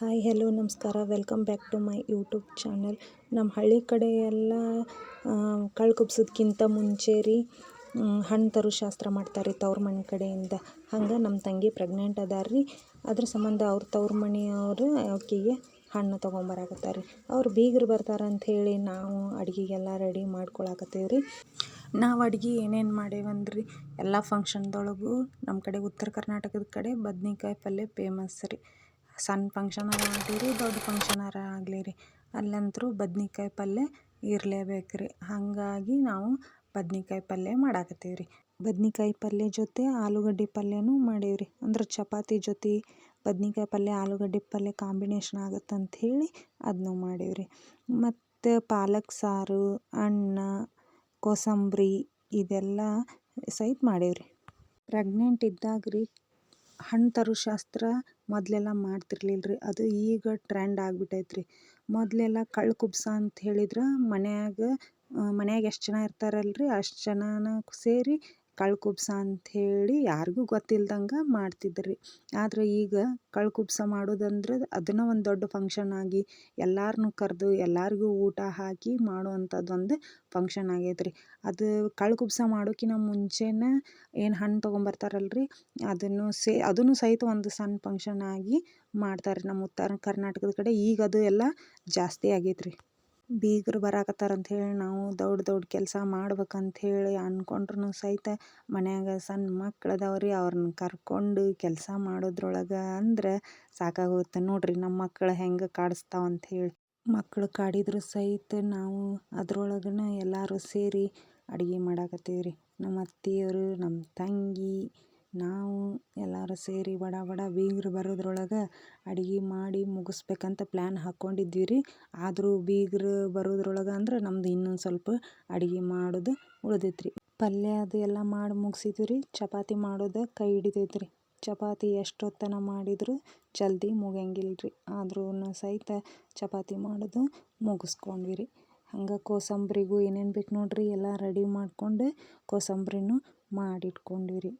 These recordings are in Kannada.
ಹಾಯ್ ಹೆಲೋ ನಮಸ್ಕಾರ welcome back to my YouTube channel. ನಮ್ಮ ಹಳ್ಳಿ ಕಡೆ ಎಲ್ಲ ಕಳ್ಳ ಕುಬ್ಸೋದ್ಕಿಂತ ಮುಂಚೆ ರೀ ಹಣ್ಣು ತರೋ ಶಾಸ್ತ್ರ ಮಾಡ್ತಾರೆ ರೀ ತವ್ರ ಮನೆ ಕಡೆಯಿಂದ. ಹಂಗೆ ನಮ್ಮ ತಂಗಿ ಪ್ರೆಗ್ನೆಂಟ್ ಅದಾರ ರೀ. ಅದ್ರ ಸಂಬಂಧ ಅವ್ರ ತವ್ರ ಮನೆಯವರು ಆಕೆಗೆ ಹಣ್ಣು ತೊಗೊಂಬರಾಕತ್ತಾರೆ ರೀ. ಅವ್ರು ಬೀಗರು ಬರ್ತಾರೆ ಅಂಥೇಳಿ ನಾವು ಅಡುಗೆಗೆಲ್ಲ ರೆಡಿ ಮಾಡ್ಕೊಳಕತ್ತೀವಿ ರೀ. ನಾವು ಅಡುಗೆ ಏನೇನು ಮಾಡೇವಂದ್ರಿ, ಎಲ್ಲ ಫಂಕ್ಷನ್ದೊಳಗೂ ನಮ್ಮ ಕಡೆ ಉತ್ತರ ಕರ್ನಾಟಕದ ಕಡೆ ಬದ್ನಿಕಾಯಿ ಪಲ್ಯ ಫೇಮಸ್ ರೀ. ಸಣ್ಣ ಫಂಕ್ಷನರ ಆಗಲಿ ರೀ, ದೊಡ್ಡ ಫಂಕ್ಷನರ ಆಗಲಿ ರೀ, ಅಲ್ಲಂತರೂ ಬದ್ನಿಕಾಯಿ ಪಲ್ಯ ಇರಲೇಬೇಕು ರೀ. ಹಾಗಾಗಿ ನಾವು ಬದ್ನಿಕಾಯಿ ಪಲ್ಯ ಮಾಡಾಕತ್ತೀವಿ ರೀ. ಬದ್ನಿಕಾಯಿ ಪಲ್ಯ ಜೊತೆ ಆಲೂಗಡ್ಡೆ ಪಲ್ಯನೂ ಮಾಡೀವಿ ರೀ. ಅಂದ್ರೆ ಚಪಾತಿ ಜೊತೆ ಬದ್ನಿಕಾಯಿ ಪಲ್ಯ ಆಲೂಗಡ್ಡೆ ಪಲ್ಯ ಕಾಂಬಿನೇಷನ್ ಆಗುತ್ತಂಥೇಳಿ ಅದನ್ನೂ ಮಾಡೀವಿ ರೀ. ಮತ್ತು ಪಾಲಕ್ ಸಾರು, ಅನ್ನ, ಕೋಸಂಬರಿ ಇದೆಲ್ಲ ಸಹಿತ ಮಾಡೀವಿ ರೀ. ಪ್ರೆಗ್ನೆಂಟ್ ಇದ್ದಾಗ ರೀ ಹಣ್ಣು ತರೋ ಶಾಸ್ತ್ರ ಮೊದಲೆಲ್ಲ ಮಾಡ್ತಿರ್ಲಿಲ್ಲ ರೀ. ಅದು ಈಗ ಟ್ರೆಂಡ್ ಆಗಿಬಿಟ್ಟೈತೆ ರೀ. ಮೊದಲೆಲ್ಲ ಕಳ್ಳ ಕುಬ್ಸ ಅಂತ ಹೇಳಿದ್ರೆ ಮನ್ಯಾಗ ಎಷ್ಟು ಜನ ಇರ್ತಾರಲ್ರಿ ಅಷ್ಟು ಜನನ ಸೇರಿ ಕಳ್ಳ ಕುಬ್ಸ ಅಂಥೇಳಿ ಯಾರಿಗೂ ಗೊತ್ತಿಲ್ದಂಗೆ ಮಾಡ್ತಿದ್ರಿ. ಆದರೆ ಈಗ ಕಳ್ಳ ಕುಬ್ಸ ಮಾಡೋದಂದ್ರೆ ಅದನ್ನು ಒಂದು ದೊಡ್ಡ ಫಂಕ್ಷನ್ ಆಗಿ ಎಲ್ಲರನ್ನೂ ಕರೆದು ಎಲ್ಲರಿಗೂ ಊಟ ಹಾಕಿ ಮಾಡುವಂಥದ್ದೊಂದು ಫಂಕ್ಷನ್ ಆಗೈತೆ ರೀ. ಅದು ಕಳ್ಳ ಕುಬ್ಸ ಮಾಡೋಕ್ಕಿಂತ ಮುಂಚೆನೇ ಏನು ಹಣ್ಣು ತೊಗೊಂಬರ್ತಾರಲ್ರಿ ಅದನ್ನು ಸಹಿತ ಒಂದು ಸಣ್ಣ ಫಂಕ್ಷನ್ ಆಗಿ ಮಾಡ್ತಾರೆ ನಮ್ಮ ಉತ್ತರ ಕರ್ನಾಟಕದ ಕಡೆ. ಈಗ ಅದು ಎಲ್ಲ ಜಾಸ್ತಿ ಆಗೈತೆ ರೀ. ಬೀಗರು ಬರಾಕತ್ತಾರಂಥೇಳಿ ನಾವು ದೊಡ್ಡ ಕೆಲಸ ಮಾಡ್ಬೇಕಂಥೇಳಿ ಅಂದ್ಕೊಂಡ್ರೂ ಸಹಿತ ಮನ್ಯಾಗ ಸಣ್ಣ ಮಕ್ಳು ಅದಾವ್ರಿ. ಅವ್ರನ್ನ ಕರ್ಕೊಂಡು ಕೆಲಸ ಮಾಡೋದ್ರೊಳಗೆ ಅಂದ್ರೆ ಸಾಕಾಗೋಗುತ್ತೆ ನೋಡ್ರಿ. ನಮ್ಮ ಮಕ್ಕಳು ಹೆಂಗೆ ಕಾಡಿಸ್ತಾವ ಅಂಥೇಳಿ ಮಕ್ಕಳು ಕಾಡಿದ್ರು ಸಹಿತ ನಾವು ಅದ್ರೊಳಗನೆ ಎಲ್ಲರೂ ಸೇರಿ ಅಡುಗೆ ಮಾಡಾಕತ್ತೀವಿ ರೀ. ನಮ್ಮ ಅತ್ತೆಯವರು, ನಮ್ಮ ತಂಗಿ, ನಾವು ಎಲ್ಲರೂ ಸೇರಿ ಬಡ ಬೀಗರು ಬರೋದ್ರೊಳಗೆ ಅಡುಗೆ ಮಾಡಿ ಮುಗಿಸ್ಬೇಕಂತ ಪ್ಲ್ಯಾನ್ ಹಾಕ್ಕೊಂಡಿದ್ವಿ ರೀ. ಆದರೂ ಬೀಗರು ಬರೋದ್ರೊಳಗೆ ಅಂದ್ರೆ ನಮ್ದು ಇನ್ನೊಂದು ಸ್ವಲ್ಪ ಅಡುಗೆ ಮಾಡೋದು ಉಳಿದೈತೆ ರೀ. ಪಲ್ಯ ಅದು ಎಲ್ಲ ಮಾಡಿ ಮುಗಿಸಿದ್ವಿ ರೀ. ಚಪಾತಿ ಮಾಡೋದು ಕೈ ಹಿಡಿತೈತೆ ರೀ. ಚಪಾತಿ ಎಷ್ಟೊತ್ತನ ಮಾಡಿದರೂ ಜಲ್ದಿ ಮುಗಿಯಂಗಿಲ್ಲ ರೀ. ಆದ್ರೂ ಸಹಿತ ಚಪಾತಿ ಮಾಡೋದು ಮುಗಿಸ್ಕೊಂಡ್ವಿ ರೀ. ಹಂಗೆ ಕೋಸಂಬರಿಗೂ ಏನೇನು ಬೇಕು ನೋಡ್ರಿ ಎಲ್ಲ ರೆಡಿ ಮಾಡಿಕೊಂಡು ಕೋಸಂಬರಿನೂ ಮಾಡಿಟ್ಕೊಂಡ್ವಿ ರೀ.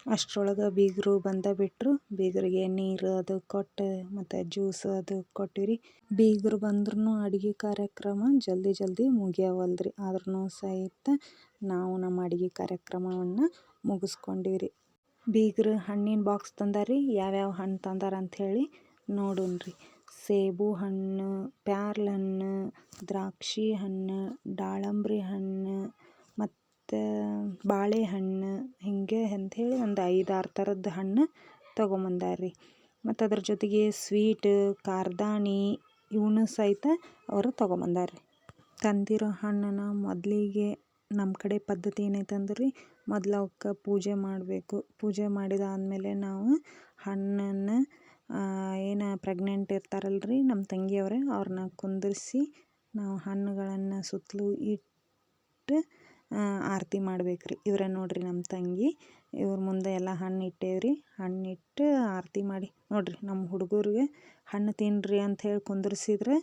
ಅಷ್ಟರೊಳಗೆ ಬೀಗರು ಬಂದೇ ಬಿಟ್ಟರು. ಬೀಗರಿಗೆ ನೀರು ಅದು ಕೊಟ್ಟು ಮತ್ತು ಜ್ಯೂಸ್ ಅದು ಕೊಟ್ಟಿವಿ ರೀ. ಬೀಗರು ಬಂದ್ರೂ ಅಡುಗೆ ಕಾರ್ಯಕ್ರಮ ಜಲ್ದಿ ಮುಗಿಯವಲ್ದು ರೀ. ಆದ್ರೂ ಸಹಿತ ನಾವು ನಮ್ಮ ಅಡುಗೆ ಕಾರ್ಯಕ್ರಮವನ್ನು ಮುಗಿಸ್ಕೊಂಡೀವಿ ರೀ. ಬೀಗರು ಹಣ್ಣಿನ ಬಾಕ್ಸ್ ತಂದಾರಿ. ಯಾವ್ಯಾವ ಹಣ್ಣು ತಂದಾರ ಅಂಥೇಳಿ ನೋಡೋಣ್ರಿ. ಸೇಬು ಹಣ್ಣು, ಪ್ಯಾರ್ಲೆ ಹಣ್ಣು, ದ್ರಾಕ್ಷಿ ಹಣ್ಣು, ದಾಳಂಬ್ರಿ ಹಣ್ಣು ಮತ್ತು ಬಾಳೆಹಣ್ಣು ಹಿಂಗೆ ಅಂಥೇಳಿ ಒಂದು 5-6 ಥರದ ಹಣ್ಣು ತೊಗೊಂಬಂದಾರ್ರಿ. ಮತ್ತು ಅದ್ರ ಜೊತೆಗೆ ಸ್ವೀಟ್, ಕಾರ್ದಾಣಿ ಇವನು ಸಹಿತ ಅವರು ತೊಗೊಂಬಂದಾರ್ರಿ. ತಂದಿರೋ ಹಣ್ಣನ್ನು ಮೊದಲಿಗೆ ನಮ್ಮ ಕಡೆ ಪದ್ಧತಿ ಏನೈತೆ ಅಂದ್ರೆ ರೀ, ಮೊದಲು ಅವಕ್ಕೆ ಪೂಜೆ ಮಾಡಬೇಕು. ಪೂಜೆ ಮಾಡಿದಾದ್ಮೇಲೆ ನಾವು ಹಣ್ಣನ್ನು ಏನು ಪ್ರೆಗ್ನೆಂಟ್ ಇರ್ತಾರಲ್ರಿ ನಮ್ಮ ತಂಗಿಯವರೇ ಅವ್ರನ್ನ ಕುಂದಿರಿಸಿ ನಾವು ಹಣ್ಣುಗಳನ್ನು ಸುತ್ತಲೂ ಇಟ್ಟು ಆರತಿ ಮಾಡ್ಬೇಕು ರೀ. ಇವರೇ ನೋಡಿರಿ ನಮ್ಮ ತಂಗಿ. ಇವ್ರ ಮುಂದೆ ಎಲ್ಲ ಹಣ್ಣು ಇಟ್ಟೇವ್ರಿ. ಹಣ್ಣಿಟ್ಟು ಆರತಿ ಮಾಡಿ ನೋಡಿರಿ ನಮ್ಮ ಹುಡುಗರಿಗೆ ಹಣ್ಣು ತಿನ್ನಿರಿ ಅಂಥೇಳಿ ಕುಂದಿರ್ಸಿದ್ರೆ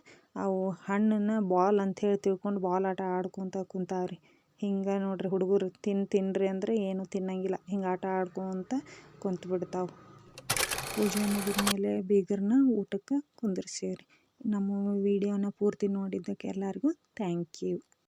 ಅವು ಹಣ್ಣನ್ನು ಬಾಲ್ ಅಂಥೇಳಿ ತಿಳ್ಕೊಂಡು ಬಾಲ್ ಆಟ ಆಡ್ಕೊತ ಕುಂತಾವ್ರಿ. ಹಿಂಗೆ ನೋಡಿರಿ ಹುಡುಗರು ತಿನ್ನಿರಿ ಅಂದರೆ ಏನೂ ತಿನ್ನಂಗಿಲ್ಲ. ಹಿಂಗೆ ಆಟ ಆಡ್ಕೊತ ಕುಂತ್ಬಿಡ್ತಾವೆ. ಪೂಜೆ ಮುಗಿದ್ಮೇಲೆ ಬೀಗರನ್ನ ಊಟಕ್ಕೆ ಕುಂದಿರ್ಸೇವ್ರಿ. ನಮ್ಮ ವಿಡಿಯೋನ ಪೂರ್ತಿ ನೋಡಿದ್ದಕ್ಕೆ ಎಲ್ಲರಿಗೂ ಥ್ಯಾಂಕ್ ಯು.